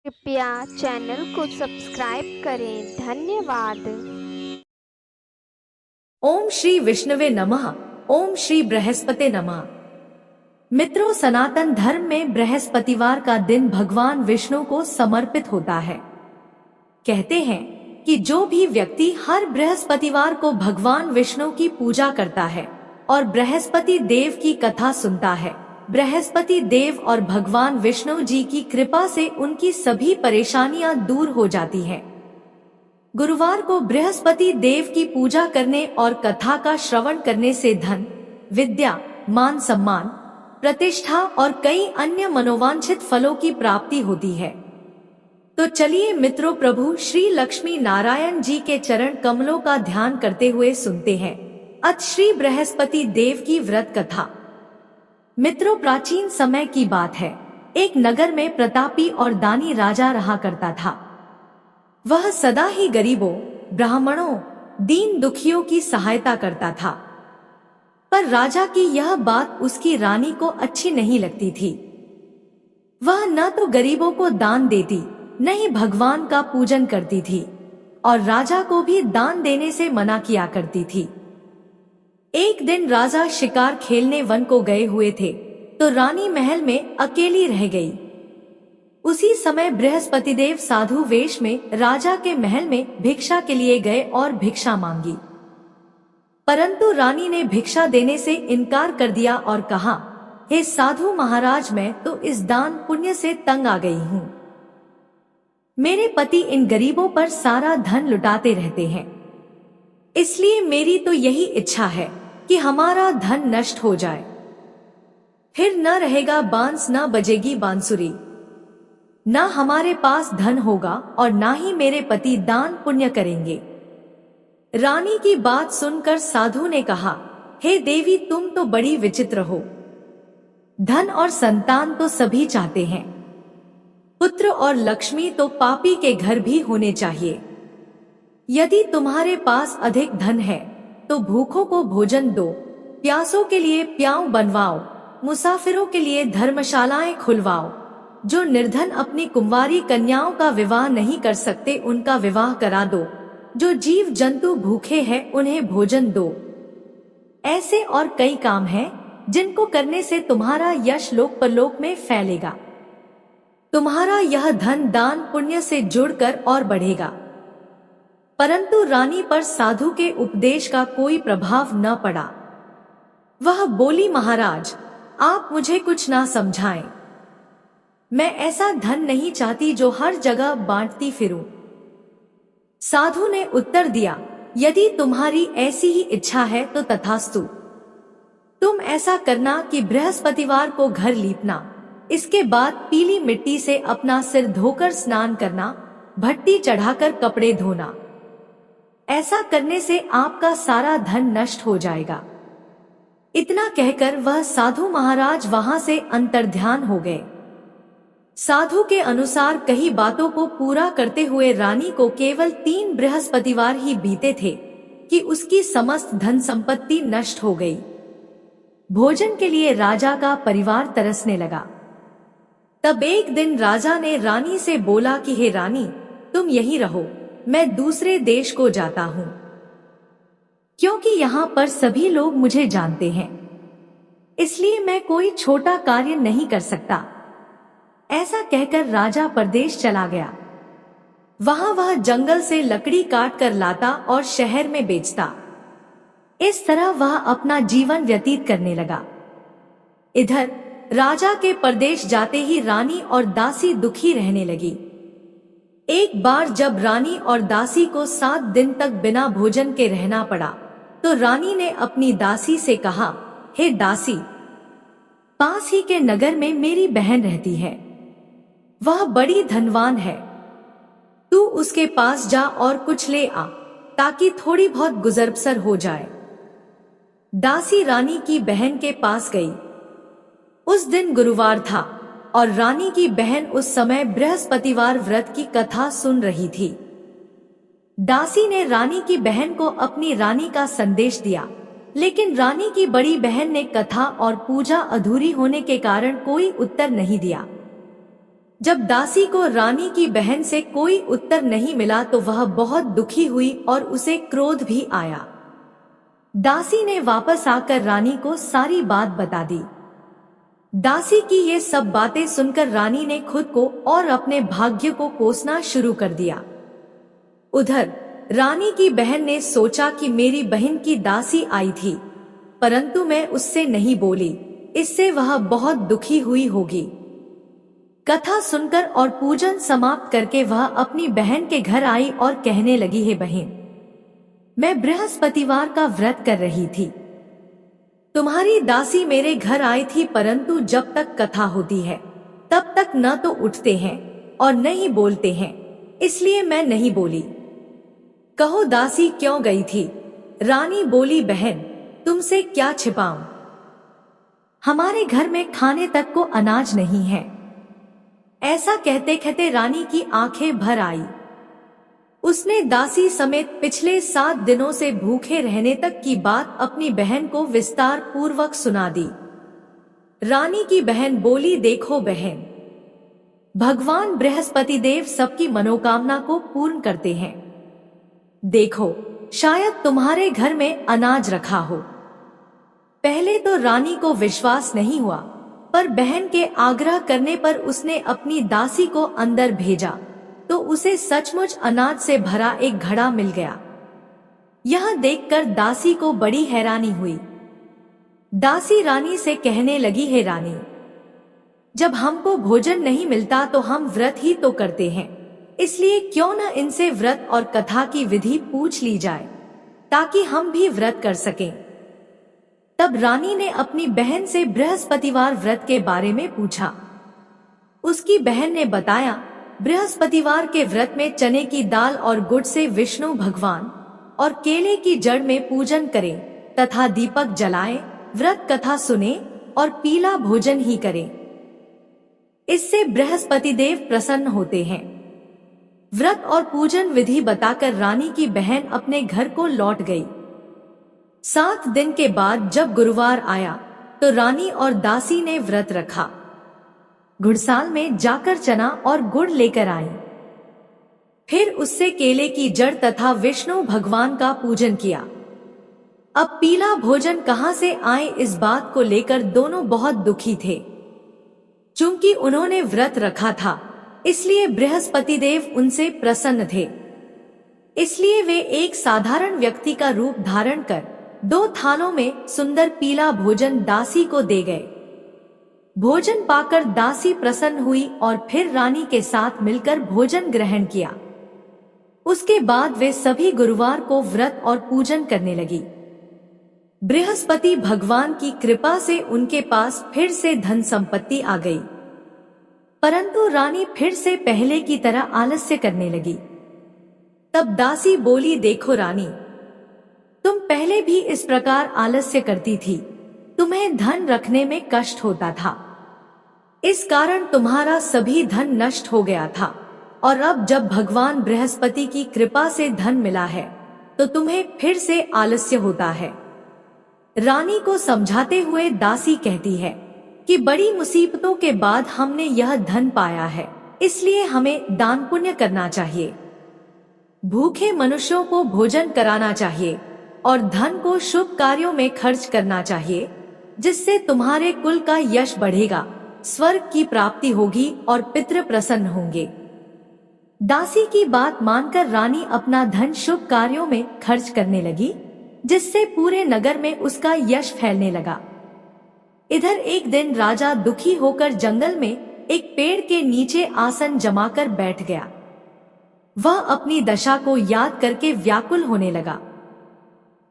कृपया चैनल को सब्सक्राइब करें। धन्यवाद। ओम श्री विष्णुवे नमः। ओम श्री बृहस्पति नमः। मित्रों, सनातन धर्म में बृहस्पतिवार का दिन भगवान विष्णु को समर्पित होता है। कहते हैं कि जो भी व्यक्ति हर बृहस्पतिवार को भगवान विष्णु की पूजा करता है और बृहस्पति देव की कथा सुनता है, बृहस्पति देव और भगवान विष्णु जी की कृपा से उनकी सभी परेशानियां दूर हो जाती हैं। गुरुवार को बृहस्पति देव की पूजा करने और कथा का श्रवण करने से धन, विद्या, मान सम्मान, प्रतिष्ठा और कई अन्य मनोवांछित फलों की प्राप्ति होती है। तो चलिए मित्रों, प्रभु श्री लक्ष्मी नारायण जी के चरण कमलों का ध्यान करते हुए सुनते हैं अथ श्री बृहस्पति देव की व्रत कथा। मित्रों, प्राचीन समय की बात है। एक नगर में प्रतापी और दानी राजा रहा करता था। वह सदा ही गरीबों, ब्राह्मणों, दीन दुखियों की सहायता करता था। पर राजा की यह बात उसकी रानी को अच्छी नहीं लगती थी। वह न तो गरीबों को दान देती, न ही भगवान का पूजन करती थी और राजा को भी दान देने से मना किया करती थी। एक दिन राजा शिकार खेलने वन को गए हुए थे तो रानी महल में अकेली रह गई। उसी समय बृहस्पति देव साधु वेश में राजा के महल में भिक्षा के लिए गए और भिक्षा मांगी। परंतु रानी ने भिक्षा देने से इनकार कर दिया और कहा, हे साधु महाराज, मैं तो इस दान पुण्य से तंग आ गई हूँ। मेरे पति इन गरीबों पर सारा धन लुटाते रहते हैं, इसलिए मेरी तो यही इच्छा है कि हमारा धन नष्ट हो जाए। फिर न रहेगा बांस, न बजेगी बांसुरी, न हमारे पास धन होगा और न ही मेरे पति दान पुण्य करेंगे। रानी की बात सुनकर साधु ने कहा, हे देवी, तुम तो बड़ी विचित्र हो। धन और संतान तो सभी चाहते हैं, पुत्र और लक्ष्मी तो पापी के घर भी होने चाहिए। यदि तुम्हारे पास अधिक धन है तो भूखों को भोजन दो, प्यासों के लिए प्याऊ बनवाओ, मुसाफिरों के लिए धर्मशालाएं खुलवाओ। जो निर्धन अपनी कुंवारी कन्याओं का विवाह नहीं कर सकते उनका विवाह करा दो। जो जीव जंतु भूखे हैं उन्हें भोजन दो। ऐसे और कई काम हैं जिनको करने से तुम्हारा यश लोक परलोक में फैलेगा। तुम्हारा यह धन दान पुण्य से जुड़कर और बढ़ेगा। परंतु रानी पर साधु के उपदेश का कोई प्रभाव न पड़ा। वह बोली, महाराज, आप मुझे कुछ ना समझाएं। मैं ऐसा धन नहीं चाहती जो हर जगह बांटती फिरूं। साधु ने उत्तर दिया, यदि तुम्हारी ऐसी ही इच्छा है तो तथास्तु। तुम ऐसा करना कि बृहस्पतिवार को घर लीपना, इसके बाद पीली मिट्टी से अपना सिर धोकर स्नान करना, भट्टी चढ़ाकर कपड़े धोना। ऐसा करने से आपका सारा धन नष्ट हो जाएगा। इतना कहकर वह साधु महाराज वहां से अंतर्ध्यान हो गए। साधु के अनुसार कई बातों को पूरा करते हुए रानी को केवल 3 बृहस्पतिवार ही बीते थे कि उसकी समस्त धन संपत्ति नष्ट हो गई। भोजन के लिए राजा का परिवार तरसने लगा। तब एक दिन राजा ने रानी से बोला कि हे रानी, तुम यहीं रहो, मैं दूसरे देश को जाता हूँ, क्योंकि यहाँ पर सभी लोग मुझे जानते हैं, इसलिए मैं कोई छोटा कार्य नहीं कर सकता। ऐसा कहकर राजा परदेश चला गया। वहां वह जंगल से लकड़ी काट कर लाता और शहर में बेचता। इस तरह वह अपना जीवन व्यतीत करने लगा। इधर राजा के परदेश जाते ही रानी और दासी दुखी रहने लगी। एक बार जब रानी और दासी को 7 दिन तक बिना भोजन के रहना पड़ा तो रानी ने अपनी दासी से कहा, हे दासी, पास ही के नगर में मेरी बहन रहती है। वह बड़ी धनवान है। तू उसके पास जा और कुछ ले आ ताकि थोड़ी बहुत गुजर बसर हो जाए। दासी रानी की बहन के पास गई। उस दिन गुरुवार था और रानी की बहन उस समय बृहस्पतिवार व्रत की कथा सुन रही थी। दासी ने रानी की बहन को अपनी रानी का संदेश दिया, लेकिन रानी की बड़ी बहन ने कथा और पूजा अधूरी होने के कारण कोई उत्तर नहीं दिया। जब दासी को रानी की बहन से कोई उत्तर नहीं मिला तो वह बहुत दुखी हुई और उसे क्रोध भी आया। दासी ने वापस आकर रानी को सारी बात बता दी। दासी की ये सब बातें सुनकर रानी ने खुद को और अपने भाग्य को कोसना शुरू कर दिया। उधर रानी की बहन ने सोचा कि मेरी बहन की दासी आई थी, परंतु मैं उससे नहीं बोली, इससे वह बहुत दुखी हुई होगी। कथा सुनकर और पूजन समाप्त करके वह अपनी बहन के घर आई और कहने लगी, हे बहन, मैं बृहस्पतिवार का व्रत कर रही थी। तुम्हारी दासी मेरे घर आई थी, परंतु जब तक कथा होती है तब तक न तो उठते हैं और न ही बोलते हैं, इसलिए मैं नहीं बोली। कहो दासी क्यों गई थी? रानी बोली, बहन तुमसे क्या छिपाऊं, हमारे घर में खाने तक को अनाज नहीं है। ऐसा कहते कहते रानी की आंखें भर आई। उसने दासी समेत पिछले 7 दिनों से भूखे रहने तक की बात अपनी बहन को विस्तार पूर्वक सुना दी। रानी की बहन बोली, देखो बहन, भगवान बृहस्पति देव सबकी मनोकामना को पूर्ण करते हैं। देखो, शायद तुम्हारे घर में अनाज रखा हो। पहले तो रानी को विश्वास नहीं हुआ, पर बहन के आग्रह करने पर उसने अपनी दासी को अंदर भेजा तो उसे सचमुच अनाज से भरा एक घड़ा मिल गया। यह देखकर दासी को बड़ी हैरानी हुई। दासी रानी से कहने लगी, हे रानी, जब हमको भोजन नहीं मिलता तो हम व्रत ही तो करते हैं, इसलिए क्यों न इनसे व्रत और कथा की विधि पूछ ली जाए ताकि हम भी व्रत कर सकें। तब रानी ने अपनी बहन से बृहस्पतिवार व्रत के बारे में पूछा। उसकी बहन ने बताया, बृहस्पतिवार के व्रत में चने की दाल और गुड़ से विष्णु भगवान और केले की जड़ में पूजन करें तथा दीपक जलाएं, व्रत कथा सुने और पीला भोजन ही करें। इससे बृहस्पति देव प्रसन्न होते हैं। व्रत और पूजन विधि बताकर रानी की बहन अपने घर को लौट गई। 7 दिन के बाद जब गुरुवार आया तो रानी और दासी ने व्रत रखा। घुड़साल में जाकर चना और गुड़ लेकर आई। फिर उससे केले की जड़ तथा विष्णु भगवान का पूजन किया। अब पीला भोजन कहां से आए, इस बात को लेकर दोनों बहुत दुखी थे। चूंकि उन्होंने व्रत रखा था, इसलिए बृहस्पति देव उनसे प्रसन्न थे। इसलिए वे एक साधारण व्यक्ति का रूप धारण कर 2 थालों में सुंदर पीला भोजन दासी को दे गए। भोजन पाकर दासी प्रसन्न हुई और फिर रानी के साथ मिलकर भोजन ग्रहण किया। उसके बाद वे सभी गुरुवार को व्रत और पूजन करने लगी। बृहस्पति भगवान की कृपा से उनके पास फिर से धन संपत्ति आ गई, परंतु रानी फिर से पहले की तरह आलस्य करने लगी। तब दासी बोली, देखो रानी, तुम पहले भी इस प्रकार आलस्य करती थी, तुम्हें धन रखने में कष्ट होता था, इस कारण तुम्हारा सभी धन नष्ट हो गया था, और अब जब भगवान बृहस्पति की कृपा से धन मिला है तो तुम्हें फिर से आलस्य होता है। रानी को समझाते हुए दासी कहती है कि बड़ी मुसीबतों के बाद हमने यह धन पाया है, इसलिए हमें दान पुण्य करना चाहिए, भूखे मनुष्यों को भोजन कराना चाहिए और धन को शुभ कार्यों में खर्च करना चाहिए, जिससे तुम्हारे कुल का यश बढ़ेगा, स्वर्ग की प्राप्ति होगी और पितृ प्रसन्न होंगे। दासी की बात मानकर रानी अपना धन शुभ कार्यों में खर्च करने लगी, जिससे पूरे नगर में उसका यश फैलने लगा। इधर एक दिन राजा दुखी होकर जंगल में एक पेड़ के नीचे आसन जमाकर बैठ गया। वह अपनी दशा को याद करके व्याकुल होने लगा।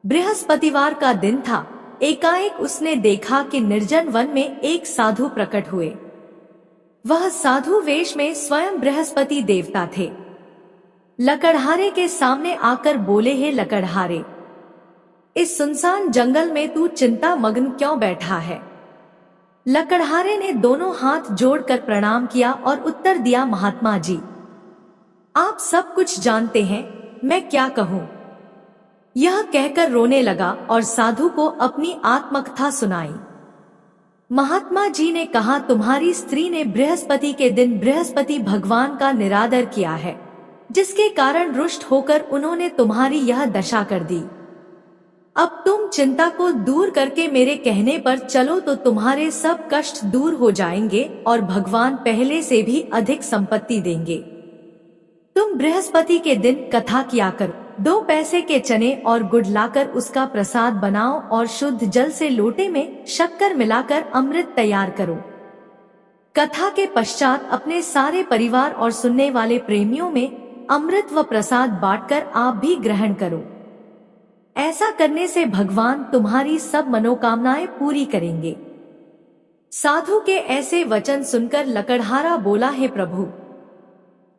बृहस्पतिवार का दिन था। एकाएक उसने देखा कि निर्जन वन में एक साधु प्रकट हुए। वह साधु वेश में स्वयं बृहस्पति देवता थे। लकड़हारे के सामने आकर बोले, हे लकड़हारे, इस सुनसान जंगल में तू चिंता मग्न क्यों बैठा है? लकड़हारे ने दोनों हाथ जोड़कर प्रणाम किया और उत्तर दिया, महात्मा जी, आप सब कुछ जानते हैं, मैं क्या कहूँ? यह कहकर रोने लगा और साधु को अपनी आत्मकथा सुनाई। महात्मा जी ने कहा, तुम्हारी स्त्री ने बृहस्पति के दिन बृहस्पति भगवान का निरादर किया है, जिसके कारण रुष्ट होकर उन्होंने तुम्हारी यह दशा कर दी। अब तुम चिंता को दूर करके मेरे कहने पर चलो तो तुम्हारे सब कष्ट दूर हो जाएंगे और भगवान पहले से भी अधिक संपत्ति देंगे। तुम बृहस्पति के दिन कथा किया करो, 2 पैसे के चने और गुड़ लाकर उसका प्रसाद बनाओ और शुद्ध जल से लोटे में शक्कर मिलाकर अमृत तैयार करो। कथा के पश्चात अपने सारे परिवार और सुनने वाले प्रेमियों में अमृत व प्रसाद बांटकर आप भी ग्रहण करो। ऐसा करने से भगवान तुम्हारी सब मनोकामनाएं पूरी करेंगे। साधु के ऐसे वचन सुनकर लकड़हारा बोला, हे प्रभु,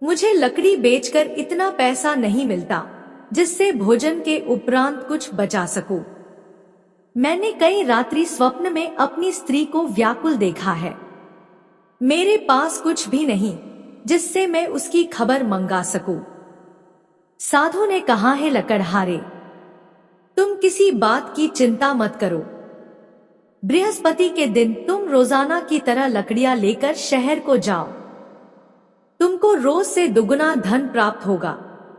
मुझे लकड़ी बेचकर इतना पैसा नहीं मिलता जिससे भोजन के उपरांत कुछ बचा सकूं। मैंने कई रात्रि स्वप्न में अपनी स्त्री को व्याकुल देखा है। मेरे पास कुछ भी नहीं जिससे मैं उसकी खबर मंगा सकूं। साधु ने कहा, है लकड़हारे, तुम किसी बात की चिंता मत करो। बृहस्पति के दिन तुम रोजाना की तरह लकड़ियां लेकर शहर को जाओ। तुमको रोज से दुगुना धन प्राप्त होगा,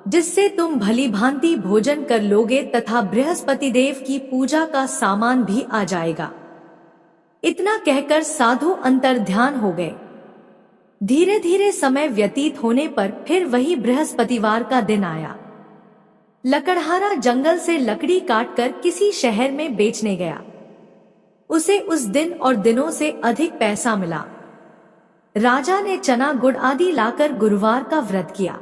जिससे तुम भली भांति भोजन कर लोगे तथा बृहस्पति देव की पूजा का सामान भी आ जाएगा। इतना कहकर साधु अंतर्ध्यान हो गए। धीरे धीरे समय व्यतीत होने पर फिर वही बृहस्पतिवार का दिन आया। लकड़हारा जंगल से लकड़ी काटकर किसी शहर में बेचने गया। उसे उस दिन और दिनों से अधिक पैसा मिला। राजा ने चना गुड़ आदि लाकर गुरुवार का व्रत किया।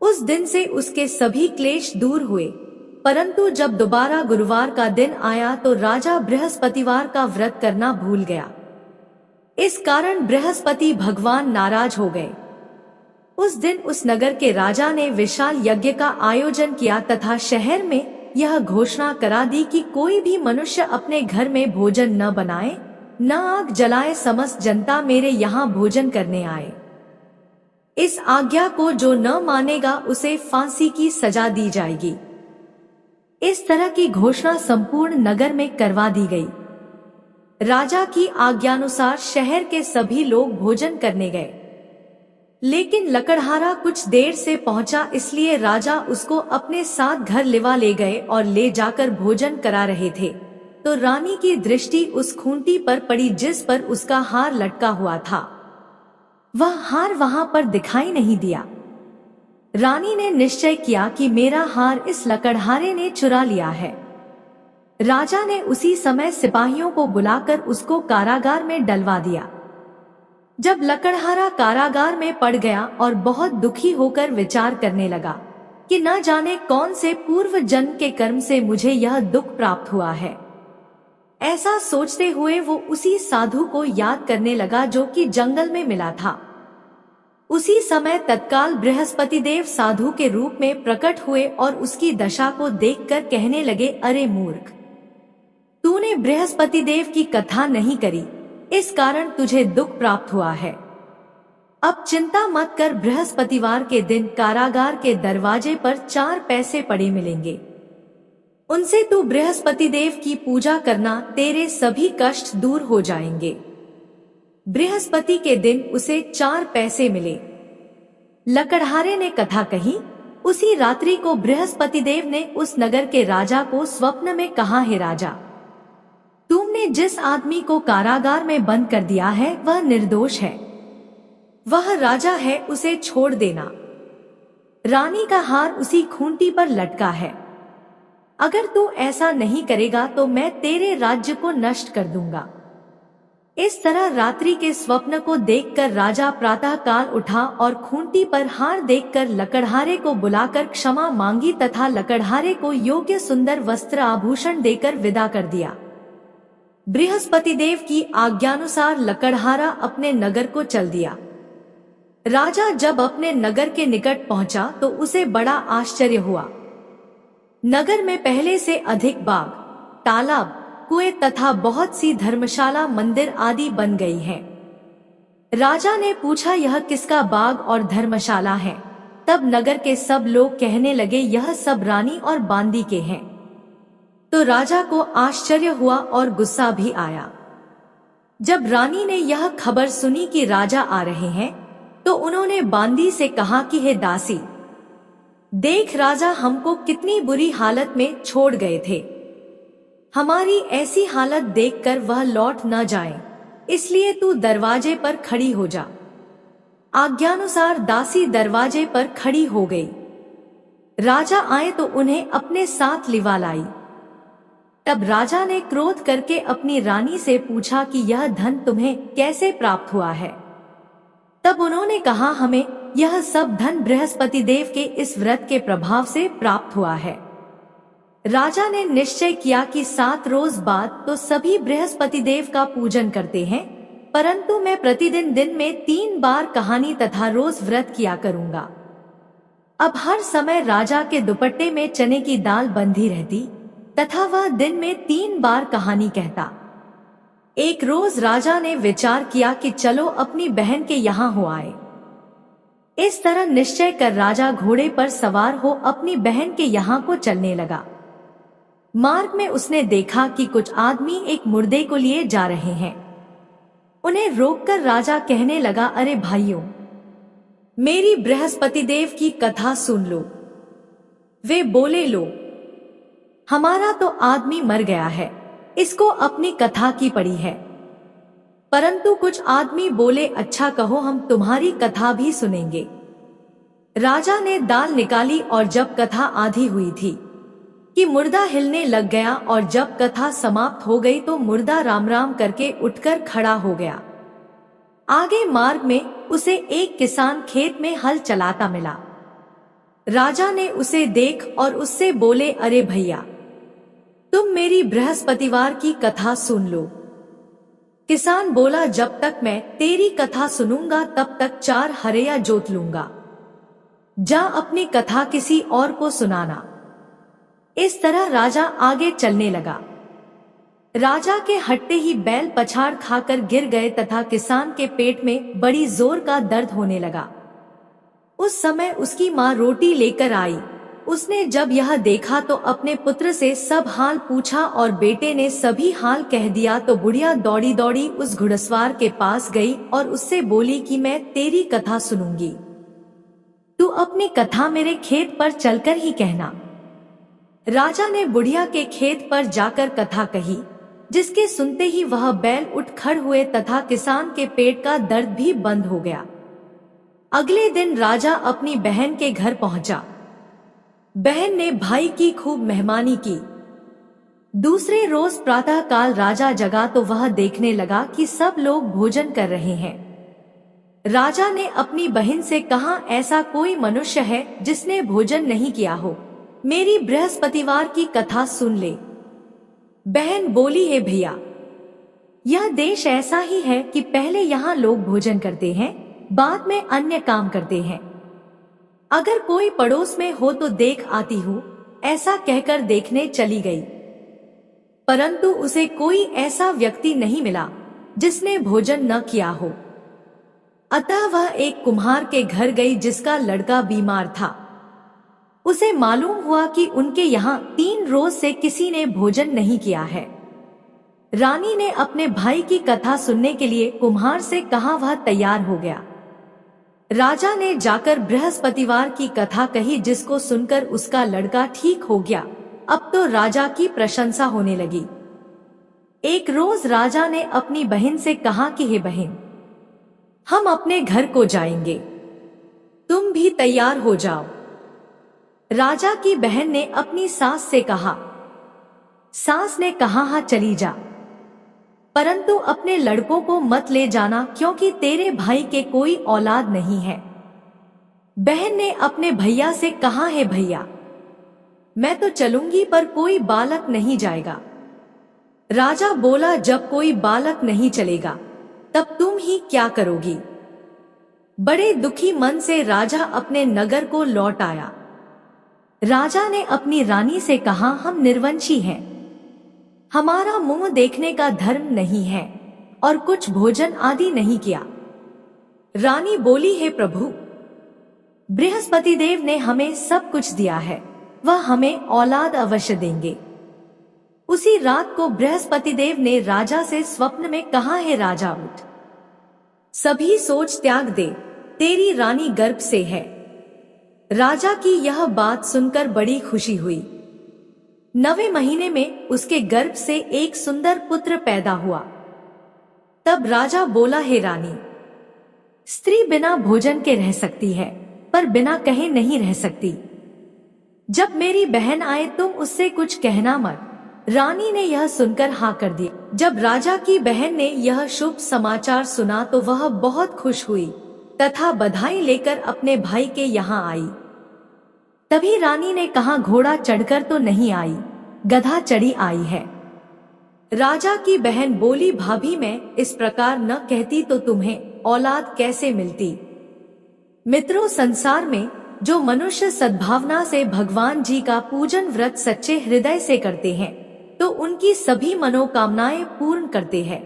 उस दिन से उसके सभी क्लेश दूर हुए, परंतु जब दोबारा गुरुवार का दिन आया तो राजा बृहस्पतिवार का व्रत करना भूल गया। इस कारण बृहस्पति भगवान नाराज हो गए। उस दिन उस नगर के राजा ने विशाल यज्ञ का आयोजन किया तथा शहर में यह घोषणा करा दी कि कोई भी मनुष्य अपने घर में भोजन न बनाए, न आग जलाए, समस्त जनता मेरे यहाँ भोजन करने आए। इस आज्ञा को जो न मानेगा उसे फांसी की सजा दी जाएगी। इस तरह की घोषणा संपूर्ण नगर में करवा दी गई। राजा की आज्ञानुसार शहर के सभी लोग भोजन करने गए, लेकिन लकड़हारा कुछ देर से पहुंचा, इसलिए राजा उसको अपने साथ घर लिवा ले गए और ले जाकर भोजन करा रहे थे तो रानी की दृष्टि उस खूंटी पर पड़ी जिस पर उसका हार लटका हुआ था। वह हार वहां पर दिखाई नहीं दिया। रानी ने निश्चय किया कि मेरा हार इस लकड़हारे ने चुरा लिया है। राजा ने उसी समय सिपाहियों को बुलाकर उसको कारागार में डलवा दिया। जब लकड़हारा कारागार में पड़ गया और बहुत दुखी होकर विचार करने लगा कि न जाने कौन से पूर्व जन्म के कर्म से मुझे यह दुख प्राप्त हुआ है। ऐसा सोचते हुए वो उसी साधु को याद करने लगा जो कि जंगल में मिला था। उसी समय तत्काल बृहस्पति देव साधु के रूप में प्रकट हुए और उसकी दशा को देखकर कहने लगे, अरे मूर्ख, तूने बृहस्पति देव की कथा नहीं करी, इस कारण तुझे दुख प्राप्त हुआ है। अब चिंता मत कर, बृहस्पतिवार के दिन कारागार के दरवाजे पर 4 पैसे पड़े मिलेंगे। उनसे तू बृहस्पति देव की पूजा करना, तेरे सभी कष्ट दूर हो जाएंगे। बृहस्पति के दिन उसे 4 पैसे मिले। लकड़हारे ने कथा कही। उसी रात्रि को बृहस्पति देव ने उस नगर के राजा को स्वप्न में कहा, हे राजा, तुमने जिस आदमी को कारागार में बंद कर दिया है वह निर्दोष है। वह राजा है, उसे छोड़ देना। रानी का हार उसी खूंटी पर लटका है। अगर तू ऐसा नहीं करेगा तो मैं तेरे राज्य को नष्ट कर दूंगा। इस तरह रात्रि के स्वप्न को देखकर राजा प्रातः काल उठा और खूंटी पर हार देखकर लकड़हारे को बुलाकर क्षमा मांगी तथा लकड़हारे को योग्य सुंदर वस्त्र आभूषण देकर विदा कर दिया। बृहस्पति देव की आज्ञानुसार लकड़हारा अपने नगर को चल दिया। राजा जब अपने नगर के निकट पहुंचा तो उसे बड़ा आश्चर्य हुआ। नगर में पहले से अधिक बाग, तालाब, कुएं तथा बहुत सी धर्मशाला, मंदिर आदि बन गई हैं। राजा ने पूछा, यह किसका बाग और धर्मशाला है? तब नगर के सब लोग कहने लगे, यह सब रानी और बांदी के हैं। तो राजा को आश्चर्य हुआ और गुस्सा भी आया। जब रानी ने यह खबर सुनी कि राजा आ रहे हैं, तो उन्होंने बांदी से कहा कि हे दासी, देख राजा हमको कितनी बुरी हालत में छोड़ गए थे। हमारी ऐसी हालत देखकर वह लौट न जाए, इसलिए तू दरवाजे पर खड़ी हो जा। आज्ञानुसार दासी दरवाजे पर खड़ी हो गई। राजा आए तो उन्हें अपने साथ लिवा लाई। तब राजा ने क्रोध करके अपनी रानी से पूछा कि यह धन तुम्हें कैसे प्राप्त हुआ है। तब उन्होंने कहा, हमें यह सब धन बृहस्पति देव के इस व्रत के प्रभाव से प्राप्त हुआ है। राजा ने निश्चय किया कि 7 रोज बाद तो सभी बृहस्पति देव का पूजन करते हैं, परंतु मैं प्रतिदिन दिन में 3 बार कहानी तथा रोज व्रत किया करूंगा। अब हर समय राजा के दुपट्टे में चने की दाल बंधी रहती तथा वह दिन में 3 बार कहानी कहता। एक रोज राजा ने विचार किया कि चलो अपनी बहन के यहाँ हो आए। इस तरह निश्चय कर राजा घोड़े पर सवार हो अपनी बहन के यहाँ को चलने लगा। मार्ग में उसने देखा कि कुछ आदमी एक मुर्दे को लिए जा रहे हैं। उन्हें रोककर राजा कहने लगा, अरे भाइयों, मेरी बृहस्पति देव की कथा सुन लो। वे बोले, लो, हमारा तो आदमी मर गया है, इसको अपनी कथा की पड़ी है। परंतु कुछ आदमी बोले, अच्छा कहो, हम तुम्हारी कथा भी सुनेंगे। राजा ने दाल निकाली और जब कथा आधी हुई थी कि मुर्दा हिलने लग गया, और जब कथा समाप्त हो गई तो मुर्दा राम राम करके उठकर खड़ा हो गया। आगे मार्ग में उसे एक किसान खेत में हल चलाता मिला। राजा ने उसे देख और उससे बोले, अरे भैया, तुम मेरी बृहस्पतिवार की कथा सुन लो। किसान बोला, जब तक मैं तेरी कथा सुनूंगा तब तक 4 हरया जोत लूंगा। जा अपनी कथा किसी और को सुनाना। इस तरह राजा आगे चलने लगा। राजा के हटते ही बैल पछाड़ खाकर गिर गए तथा किसान के पेट में बड़ी जोर का दर्द होने लगा। उस समय उसकी माँ रोटी लेकर आई। उसने जब यह देखा तो अपने पुत्र से सब हाल पूछा और बेटे ने सभी हाल कह दिया। तो बुढ़िया दौड़ी दौड़ी उस घुड़सवार के पास गई और उससे बोली कि मैं तेरी कथा सुनूंगी, तू अपनी कथा मेरे खेत पर चलकर ही कहना। राजा ने बुढ़िया के खेत पर जाकर कथा कही, जिसके सुनते ही वह बैल उठ खड़ हुए तथा किसान के पेट का दर्द भी बंद हो गया। अगले दिन राजा अपनी बहन के घर पहुंचा। बहन ने भाई की खूब मेहमानी की। दूसरे रोज प्रातः काल राजा जगा तो वह देखने लगा कि सब लोग भोजन कर रहे हैं। राजा ने अपनी बहन से कहा, ऐसा कोई मनुष्य है जिसने भोजन नहीं किया हो, मेरी बृहस्पतिवार की कथा सुन ले। बहन बोली, है भैया, यह देश ऐसा ही है कि पहले यहाँ लोग भोजन करते हैं, बाद में अन्य काम करते हैं। अगर कोई पड़ोस में हो तो देख आती हूँ, ऐसा कहकर देखने चली गई, परंतु उसे कोई ऐसा व्यक्ति नहीं मिला जिसने भोजन न किया हो। अतः वह एक कुम्हार के घर गई जिसका लड़का बीमार था। उसे मालूम हुआ कि उनके यहाँ 3 रोज से किसी ने भोजन नहीं किया है। रानी ने अपने भाई की कथा सुनने के लिए कुम्हार से कहा, वह तैयार हो गया। राजा ने जाकर बृहस्पतिवार की कथा कही, जिसको सुनकर उसका लड़का ठीक हो गया। अब तो राजा की प्रशंसा होने लगी। एक रोज राजा ने अपनी बहन से कहा कि हे बहन, हम अपने घर को जाएंगे, तुम भी तैयार हो जाओ। राजा की बहन ने अपनी सास से कहा। सास ने कहा, हाँ चली जा, परंतु अपने लड़कों को मत ले जाना, क्योंकि तेरे भाई के कोई औलाद नहीं है। बहन ने अपने भैया से कहा, है भैया, मैं तो चलूंगी पर कोई बालक नहीं जाएगा। राजा बोला, जब कोई बालक नहीं चलेगा तब तुम ही क्या करोगी। बड़े दुखी मन से राजा अपने नगर को लौट आया। राजा ने अपनी रानी से कहा, हम निर्वंशी हैं, हमारा मुंह देखने का धर्म नहीं है और कुछ भोजन आदि नहीं किया। रानी बोली, हे प्रभु, बृहस्पति देव ने हमें सब कुछ दिया है, वह हमें औलाद अवश्य देंगे। उसी रात को बृहस्पति देव ने राजा से स्वप्न में कहा, है राजा उठ, सभी सोच त्याग दे, तेरी रानी गर्भ से है। राजा की यह बात सुनकर बड़ी खुशी हुई। 9वें महीने में उसके गर्भ से एक सुंदर पुत्र पैदा हुआ। तब राजा बोला, हे रानी, स्त्री बिना भोजन के रह सकती है, पर बिना कहे नहीं रह सकती। जब मेरी बहन आए तुम उससे कुछ कहना मत। रानी ने यह सुनकर हाँ कर दिया। जब राजा की बहन ने यह शुभ समाचार सुना तो वह बहुत खुश हुई तथा बधाई लेकर अपने भाई के यहाँ आई। तभी रानी ने कहा, घोड़ा चढ़कर तो नहीं आई, गधा चढ़ी आई है। राजा की बहन बोली, भाभी मैं इस प्रकार न कहती तो तुम्हें औलाद कैसे मिलती। मित्रों, संसार में जो मनुष्य सद्भावना से भगवान जी का पूजन व्रत सच्चे हृदय से करते हैं तो उनकी सभी मनोकामनाएं पूर्ण करते हैं।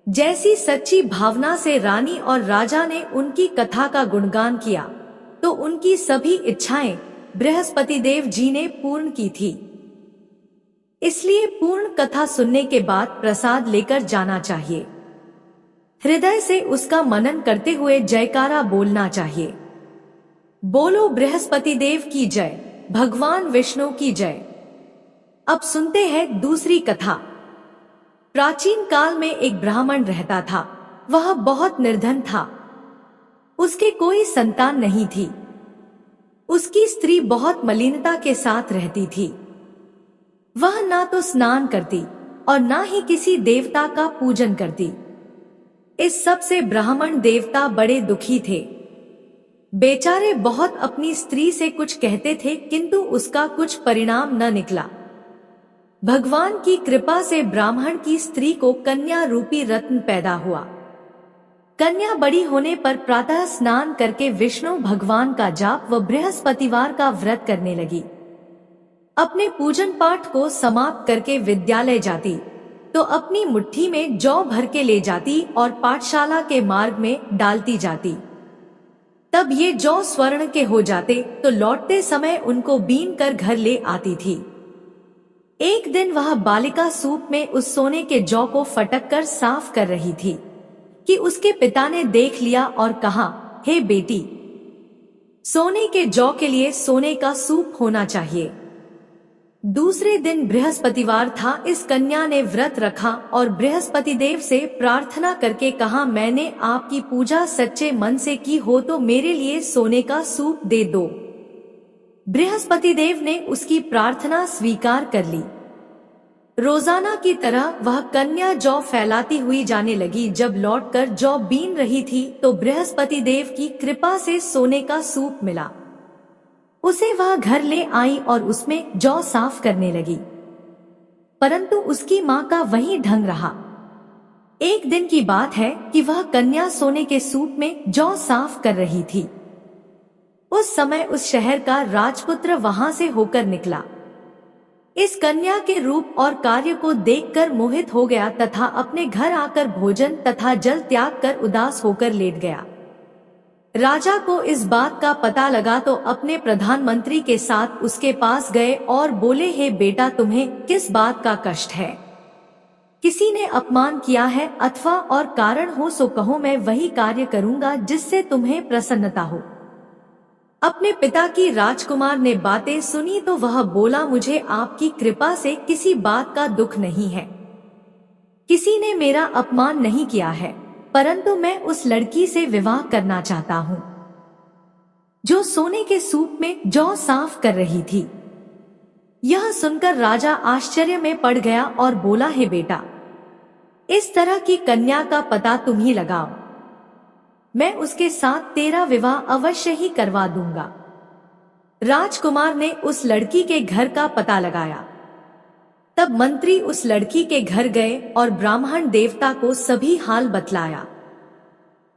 जैसी सच्ची भावना से रानी और राजा ने उनकी कथा का गुणगान किया तो उनकी सभी इच्छाएं बृहस्पति देव जी ने पूर्ण की थी। इसलिए पूर्ण कथा सुनने के बाद प्रसाद लेकर जाना चाहिए। हृदय से उसका मनन करते हुए जयकारा बोलना चाहिए। बोलो बृहस्पति देव की जय, भगवान विष्णु की जय। अब सुनते हैं दूसरी कथा। प्राचीन काल में एक ब्राह्मण रहता था। वह बहुत निर्धन था। उसके कोई संतान नहीं थी। उसकी स्त्री बहुत मलिनता के साथ रहती थी। वह ना तो स्नान करती और ना ही किसी देवता का पूजन करती। इस सब से ब्राह्मण देवता बड़े दुखी थे। बेचारे बहुत अपनी स्त्री से कुछ कहते थे किंतु उसका कुछ परिणाम न निकला। भगवान की कृपा से ब्राह्मण की स्त्री को कन्या रूपी रत्न पैदा हुआ। कन्या बड़ी होने पर प्रातः स्नान करके विष्णु भगवान का जाप व बृहस्पतिवार का व्रत करने लगी। अपने पूजन पाठ को समाप्त करके विद्यालय जाती तो अपनी मुट्ठी में जौ भर के ले जाती और पाठशाला के मार्ग में डालती जाती। तब ये जौ स्वर्ण के हो जाते तो लौटते समय उनको बीन कर घर ले आती थी। एक दिन वह बालिका सूप में उस सोने के जौ को फटक कर साफ कर रही थी कि उसके पिता ने देख लिया और कहा, हे बेटी, सोने के जौ के लिए सोने का सूप होना चाहिए। दूसरे दिन बृहस्पतिवार था। इस कन्या ने व्रत रखा और बृहस्पति देव से प्रार्थना करके कहा, मैंने आपकी पूजा सच्चे मन से की हो तो मेरे लिए सोने का सूप दे दो। बृहस्पति देव ने उसकी प्रार्थना स्वीकार कर ली। रोजाना की तरह वह कन्या जौ फैलाती हुई जाने लगी। जब लौटकर जौ बीन रही थी तो बृहस्पति देव की कृपा से सोने का सूप मिला। उसे वह घर ले आई और उसमें जौ साफ करने लगी, परंतु उसकी माँ का वही ढंग रहा। एक दिन की बात है कि वह कन्या सोने के सूप में जौ साफ कर रही थी। उस समय उस शहर का राजपुत्र वहां से होकर निकला। इस कन्या के रूप और कार्य को देखकर मोहित हो गया तथा अपने घर आकर भोजन तथा जल त्याग कर उदास होकर लेट गया। राजा को इस बात का पता लगा तो अपने प्रधानमंत्री के साथ उसके पास गए और बोले, हे बेटा, तुम्हें किस बात का कष्ट है? किसी ने अपमान किया है अथवा और कारण हो सो कहो, मैं वही कार्य करूंगा जिससे तुम्हें प्रसन्नता हो। अपने पिता की राजकुमार ने बातें सुनी तो वह बोला, मुझे आपकी कृपा से किसी बात का दुख नहीं है। किसी ने मेरा अपमान नहीं किया है, परंतु मैं उस लड़की से विवाह करना चाहता हूँ जो सोने के सूप में जौ साफ कर रही थी। यह सुनकर राजा आश्चर्य में पड़ गया और बोला, हे बेटा, इस तरह की कन्या का पता तुम ही लगाओ, मैं उसके साथ तेरा विवाह अवश्य ही करवा दूंगा। राजकुमार ने उस लड़की के घर का पता लगाया। तब मंत्री उस लड़की के घर गए और ब्राह्मण देवता को सभी हाल बतलाया।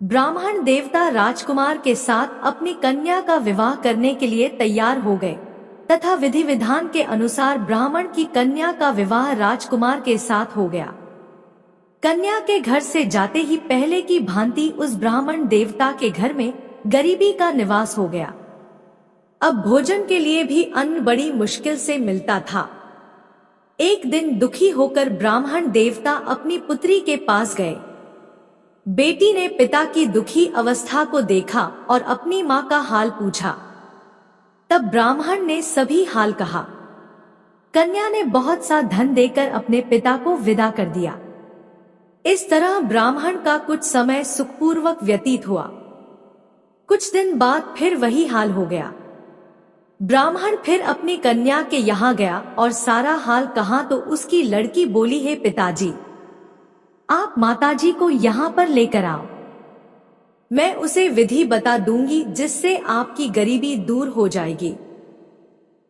ब्राह्मण देवता राजकुमार के साथ अपनी कन्या का विवाह करने के लिए तैयार हो गए तथा विधि विधान के अनुसार ब्राह्मण की कन्या का विवाह राजकुमार के साथ हो गया। कन्या के घर से जाते ही पहले की भांति उस ब्राह्मण देवता के घर में गरीबी का निवास हो गया। अब भोजन के लिए भी अन्न बड़ी मुश्किल से मिलता था। एक दिन दुखी होकर ब्राह्मण देवता अपनी पुत्री के पास गए। बेटी ने पिता की दुखी अवस्था को देखा और अपनी मां का हाल पूछा। तब ब्राह्मण ने सभी हाल कहा। कन्या ने बहुत सा धन देकर अपने पिता को विदा कर दिया। इस तरह ब्राह्मण का कुछ समय सुखपूर्वक व्यतीत हुआ। कुछ दिन बाद फिर वही हाल हो गया। ब्राह्मण फिर अपनी कन्या के यहाँ गया और सारा हाल कहा तो उसकी लड़की बोली, हे पिताजी, आप माताजी को यहाँ पर लेकर आओ। मैं उसे विधि बता दूंगी जिससे आपकी गरीबी दूर हो जाएगी।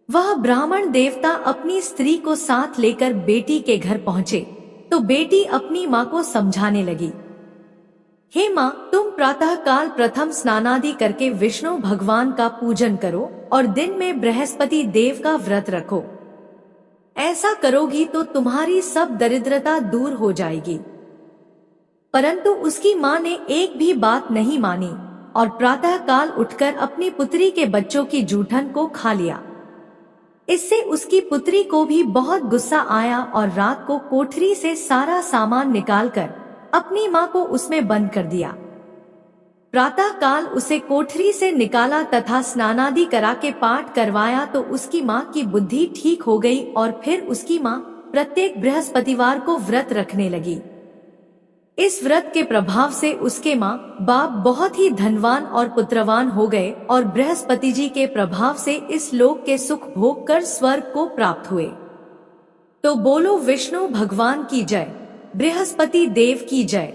वह ब्राह्मण देवता अपनी स्त्री को साथ लेकर बेटी के घर पहुंचे तो बेटी अपनी मां को समझाने लगी, हे मां, तुम प्रातः काल प्रथम स्नानादि करके विष्णु भगवान का पूजन करो और दिन में बृहस्पति देव का व्रत रखो। ऐसा करोगी तो तुम्हारी सब दरिद्रता दूर हो जाएगी। परंतु उसकी मां ने एक भी बात नहीं मानी और प्रातः काल उठकर अपनी पुत्री के बच्चों की जूठन को खा लिया। इससे उसकी पुत्री को भी बहुत गुस्सा आया और रात को कोठरी से सारा सामान निकालकर अपनी मां को उसमें बंद कर दिया। प्रातः काल उसे कोठरी से निकाला तथा स्नानादि करा के पाठ करवाया तो उसकी मां की बुद्धि ठीक हो गई और फिर उसकी मां प्रत्येक बृहस्पतिवार को व्रत रखने लगी। इस व्रत के प्रभाव से उसके माँ बाप बहुत ही धनवान और पुत्रवान हो गए और बृहस्पति जी के प्रभाव से इस लोक के सुख भोग कर स्वर्ग को प्राप्त हुए। तो बोलो विष्णु भगवान की जय, बृहस्पति देव की जय।